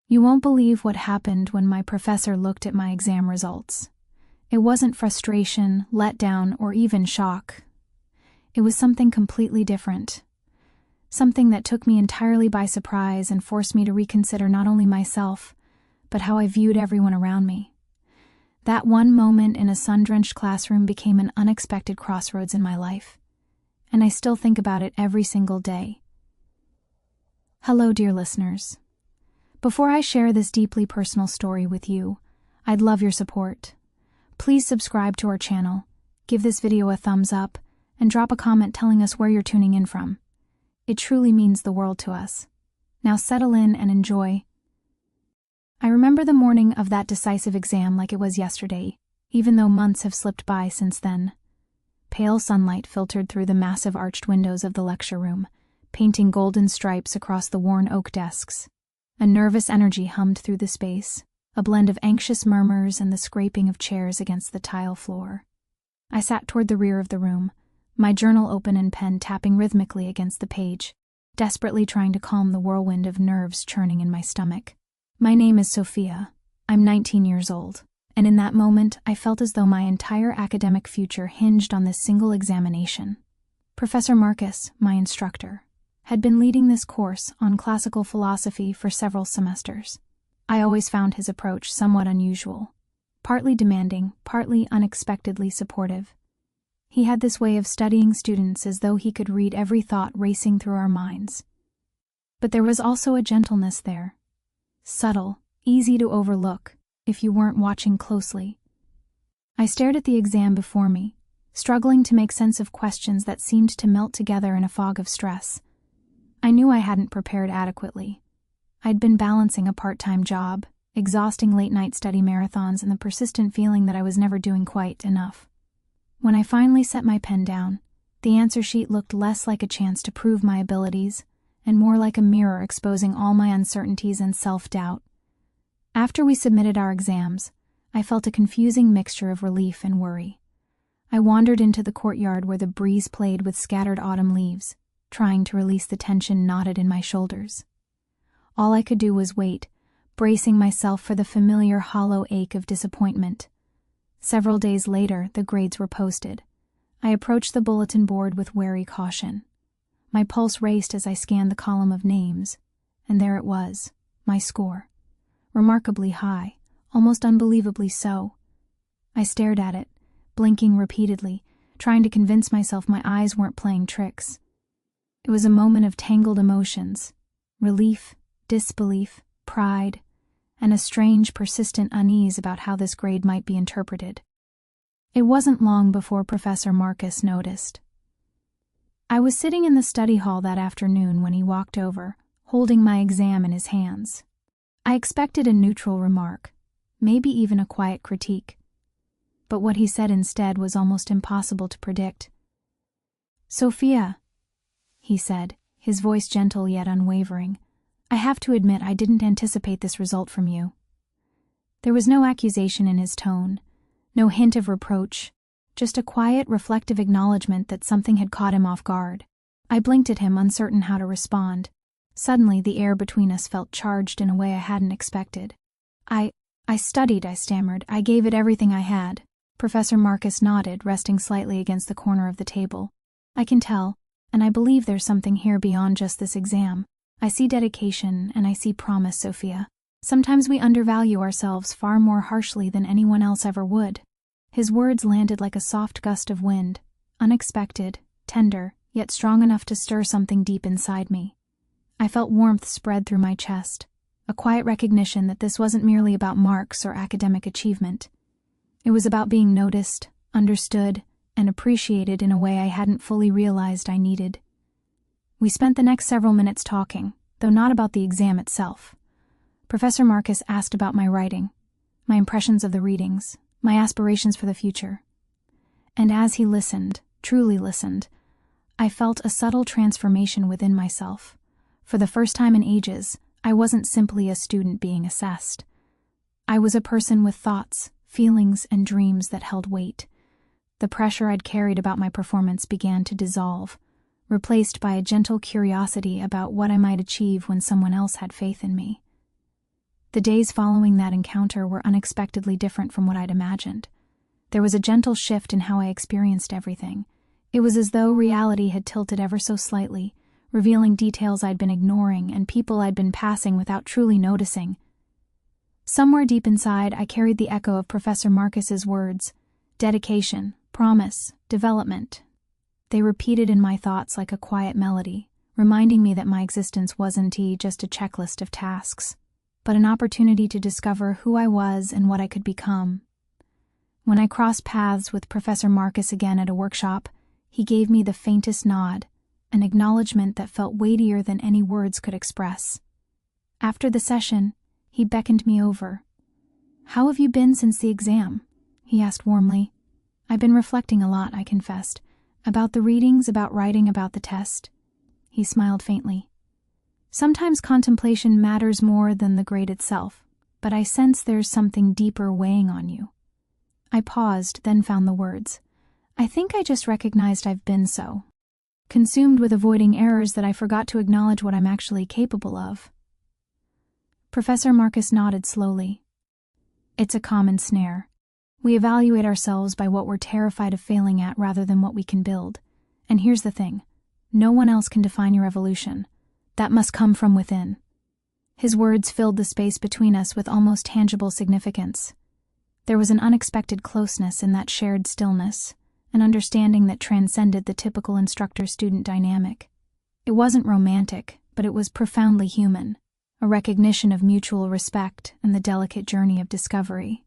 You won't believe what happened when my professor looked at my exam results. It wasn't frustration, letdown, or even shock. It was something completely different. Something that took me entirely by surprise and forced me to reconsider not only myself, but how I viewed everyone around me. That one moment in a sun-drenched classroom became an unexpected crossroads in my life, and I still think about it every single day. Hello, dear listeners. Before I share this deeply personal story with you, I'd love your support. Please subscribe to our channel, give this video a thumbs up, and drop a comment telling us where you're tuning in from. It truly means the world to us. Now settle in and enjoy. I remember the morning of that decisive exam like it was yesterday, even though months have slipped by since then. Pale sunlight filtered through the massive arched windows of the lecture room, painting golden stripes across the worn oak desks. A nervous energy hummed through the space, a blend of anxious murmurs and the scraping of chairs against the tile floor. I sat toward the rear of the room, my journal open and pen tapping rhythmically against the page, desperately trying to calm the whirlwind of nerves churning in my stomach. My name is Sophia. I'm 19 years old, and in that moment I felt as though my entire academic future hinged on this single examination. Professor Marcus, my instructor, had been leading this course on classical philosophy for several semesters. I always found his approach somewhat unusual, partly demanding, partly unexpectedly supportive. He had this way of studying students as though he could read every thought racing through our minds. But there was also a gentleness there, subtle, easy to overlook if you weren't watching closely. I stared at the exam before me, struggling to make sense of questions that seemed to melt together in a fog of stress. I knew I hadn't prepared adequately. I'd been balancing a part-time job, exhausting late-night study marathons, and the persistent feeling that I was never doing quite enough. When I finally set my pen down, the answer sheet looked less like a chance to prove my abilities and more like a mirror exposing all my uncertainties and self-doubt. After we submitted our exams, I felt a confusing mixture of relief and worry. I wandered into the courtyard where the breeze played with scattered autumn leaves, trying to release the tension knotted in my shoulders. All I could do was wait, bracing myself for the familiar hollow ache of disappointment. Several days later, the grades were posted. I approached the bulletin board with wary caution. My pulse raced as I scanned the column of names, and there it was, my score. Remarkably high, almost unbelievably so. I stared at it, blinking repeatedly, trying to convince myself my eyes weren't playing tricks. It was a moment of tangled emotions, relief, disbelief, pride, and a strange, persistent unease about how this grade might be interpreted. It wasn't long before Professor Marcus noticed. I was sitting in the study hall that afternoon when he walked over, holding my exam in his hands. I expected a neutral remark, maybe even a quiet critique. But what he said instead was almost impossible to predict. "Sophia," he said, his voice gentle yet unwavering, "I have to admit I didn't anticipate this result from you." There was no accusation in his tone, no hint of reproach, just a quiet, reflective acknowledgement that something had caught him off guard. I blinked at him, uncertain how to respond. Suddenly, the air between us felt charged in a way I hadn't expected. I studied," I stammered. "I gave it everything I had." Professor Marcus nodded, resting slightly against the corner of the table. "I can tell, and I believe there's something here beyond just this exam. I see dedication, and I see promise, Sophia. Sometimes we undervalue ourselves far more harshly than anyone else ever would." His words landed like a soft gust of wind, unexpected, tender, yet strong enough to stir something deep inside me. I felt warmth spread through my chest, a quiet recognition that this wasn't merely about marks or academic achievement. It was about being noticed, understood, and appreciated in a way I hadn't fully realized I needed. We spent the next several minutes talking, though not about the exam itself. Professor Marcus asked about my writing, my impressions of the readings, my aspirations for the future. And as he listened, truly listened, I felt a subtle transformation within myself. For the first time in ages, I wasn't simply a student being assessed. I was a person with thoughts, feelings, and dreams that held weight. The pressure I'd carried about my performance began to dissolve, replaced by a gentle curiosity about what I might achieve when someone else had faith in me. The days following that encounter were unexpectedly different from what I'd imagined. There was a gentle shift in how I experienced everything. It was as though reality had tilted ever so slightly, revealing details I'd been ignoring and people I'd been passing without truly noticing. Somewhere deep inside, I carried the echo of Professor Marcus's words: dedication, promise, development. They repeated in my thoughts like a quiet melody, reminding me that my existence wasn't just a checklist of tasks, but an opportunity to discover who I was and what I could become. When I crossed paths with Professor Marcus again at a workshop, he gave me the faintest nod, an acknowledgement that felt weightier than any words could express. After the session, he beckoned me over. "How have you been since the exam?" he asked warmly. "I've been reflecting a lot," I confessed. "About the readings, about writing, about the test." He smiled faintly. "Sometimes contemplation matters more than the grade itself, but I sense there's something deeper weighing on you." I paused, then found the words. "I think I just recognized I've been so consumed with avoiding errors that I forgot to acknowledge what I'm actually capable of." Professor Marcus nodded slowly. "It's a common snare. We evaluate ourselves by what we're terrified of failing at rather than what we can build. And here's the thing. No one else can define your evolution. That must come from within." His words filled the space between us with almost tangible significance. There was an unexpected closeness in that shared stillness, an understanding that transcended the typical instructor-student dynamic. It wasn't romantic, but it was profoundly human, a recognition of mutual respect and the delicate journey of discovery.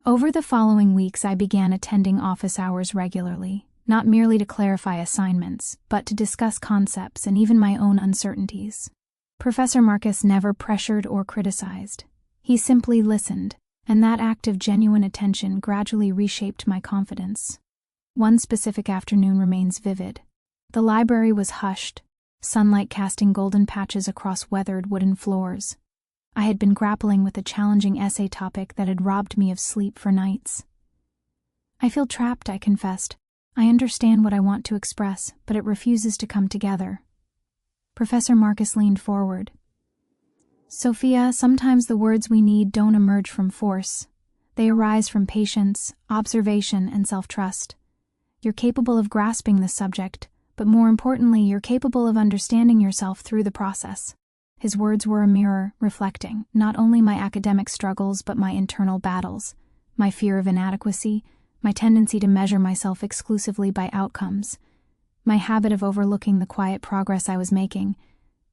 Over the following weeks, I began attending office hours regularly, not merely to clarify assignments, but to discuss concepts and even my own uncertainties. Professor Marcus never pressured or criticized. He simply listened, and that act of genuine attention gradually reshaped my confidence. One specific afternoon remains vivid. The library was hushed, sunlight casting golden patches across weathered wooden floors. I had been grappling with a challenging essay topic that had robbed me of sleep for nights. "I feel trapped," I confessed. "I understand what I want to express, but it refuses to come together." Professor Marcus leaned forward. "Sophia, sometimes the words we need don't emerge from force. They arise from patience, observation, and self-trust. You're capable of grasping this subject, but more importantly, you're capable of understanding yourself through the process." His words were a mirror, reflecting not only my academic struggles but my internal battles, my fear of inadequacy, my tendency to measure myself exclusively by outcomes, my habit of overlooking the quiet progress I was making.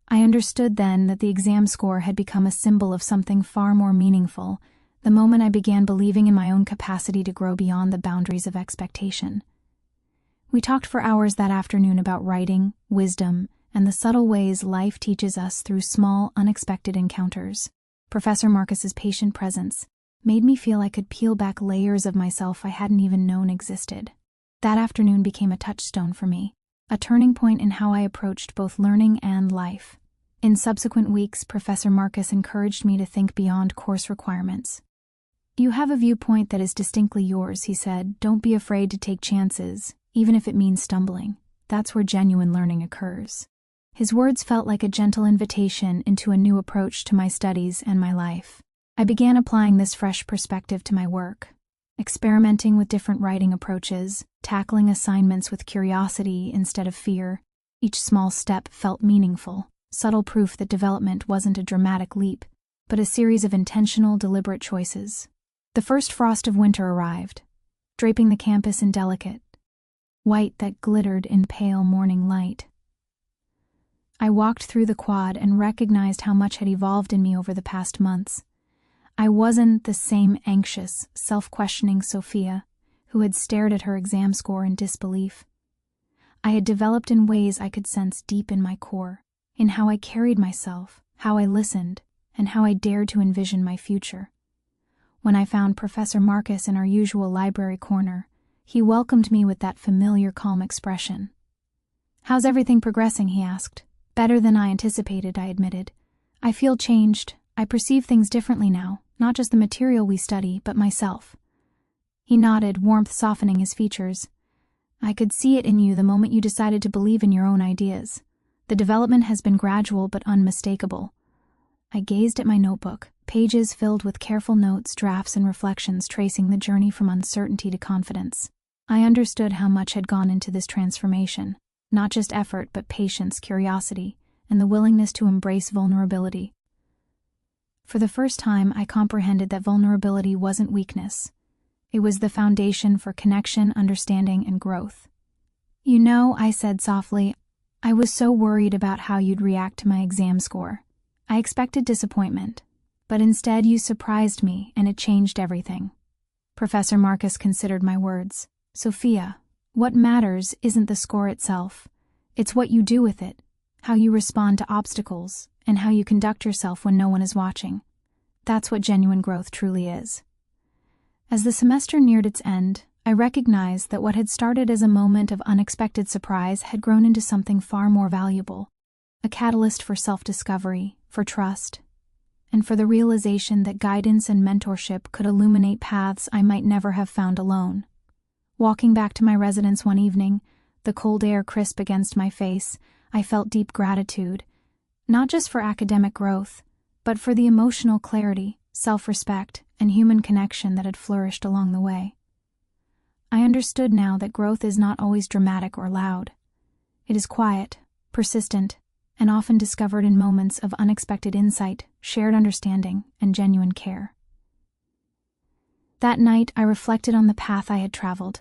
I understood then that the exam score had become a symbol of something far more meaningful, the moment I began believing in my own capacity to grow beyond the boundaries of expectation. We talked for hours that afternoon about writing, wisdom, and the subtle ways life teaches us through small, unexpected encounters. Professor Marcus's patient presence made me feel I could peel back layers of myself I hadn't even known existed. That afternoon became a touchstone for me, a turning point in how I approached both learning and life. In subsequent weeks, Professor Marcus encouraged me to think beyond course requirements. "You have a viewpoint that is distinctly yours," he said. "Don't be afraid to take chances, even if it means stumbling. That's where genuine learning occurs." His words felt like a gentle invitation into a new approach to my studies and my life. I began applying this fresh perspective to my work, experimenting with different writing approaches, tackling assignments with curiosity instead of fear. Each small step felt meaningful, subtle proof that development wasn't a dramatic leap, but a series of intentional, deliberate choices. The first frost of winter arrived, draping the campus in delicate white that glittered in pale morning light. I walked through the quad and recognized how much had evolved in me over the past months. I wasn't the same anxious, self-questioning Sophia who had stared at her exam score in disbelief. I had developed in ways I could sense deep in my core, in how I carried myself, how I listened, and how I dared to envision my future. When I found Professor Marcus in our usual library corner, he welcomed me with that familiar calm expression. "How's everything progressing?" he asked. "Better than I anticipated," I admitted. "I feel changed. I perceive things differently now, not just the material we study, but myself." He nodded, warmth softening his features. "I could see it in you the moment you decided to believe in your own ideas. The development has been gradual but unmistakable. I gazed at my notebook, pages filled with careful notes, drafts, and reflections tracing the journey from uncertainty to confidence. I understood how much had gone into this transformation, not just effort but patience, curiosity, and the willingness to embrace vulnerability. For the first time, I comprehended that vulnerability wasn't weakness. It was the foundation for connection, understanding, and growth. "You know," I said softly, "I was so worried about how you'd react to my exam score. I expected disappointment, but instead you surprised me, and it changed everything." Professor Marcus considered my words. "Sophia, what matters isn't the score itself. It's what you do with it, how you respond to obstacles, and how you conduct yourself when no one is watching. That's what genuine growth truly is." As the semester neared its end, I recognized that what had started as a moment of unexpected surprise had grown into something far more valuable, a catalyst for self-discovery, for trust, and for the realization that guidance and mentorship could illuminate paths I might never have found alone. Walking back to my residence one evening, the cold air crisp against my face, I felt deep gratitude, not just for academic growth, but for the emotional clarity, self-respect, and human connection that had flourished along the way. I understood now that growth is not always dramatic or loud. It is quiet, persistent, and often discovered in moments of unexpected insight, shared understanding, and genuine care. That night, I reflected on the path I had traveled.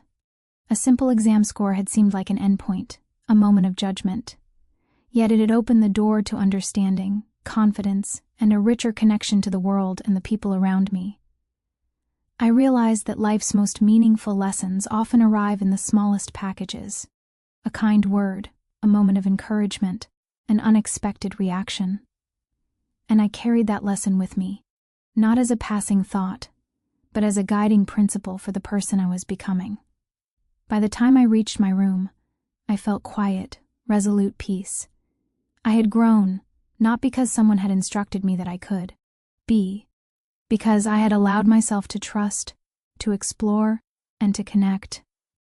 A simple exam score had seemed like an endpoint, a moment of judgment. Yet it had opened the door to understanding, confidence, and a richer connection to the world and the people around me. I realized that life's most meaningful lessons often arrive in the smallest packages: a kind word, a moment of encouragement, an unexpected reaction. And I carried that lesson with me, not as a passing thought, but as a guiding principle for the person I was becoming. By the time I reached my room, I felt quiet, resolute peace. I had grown, not because someone had instructed me that I could, because I had allowed myself to trust, to explore, and to connect.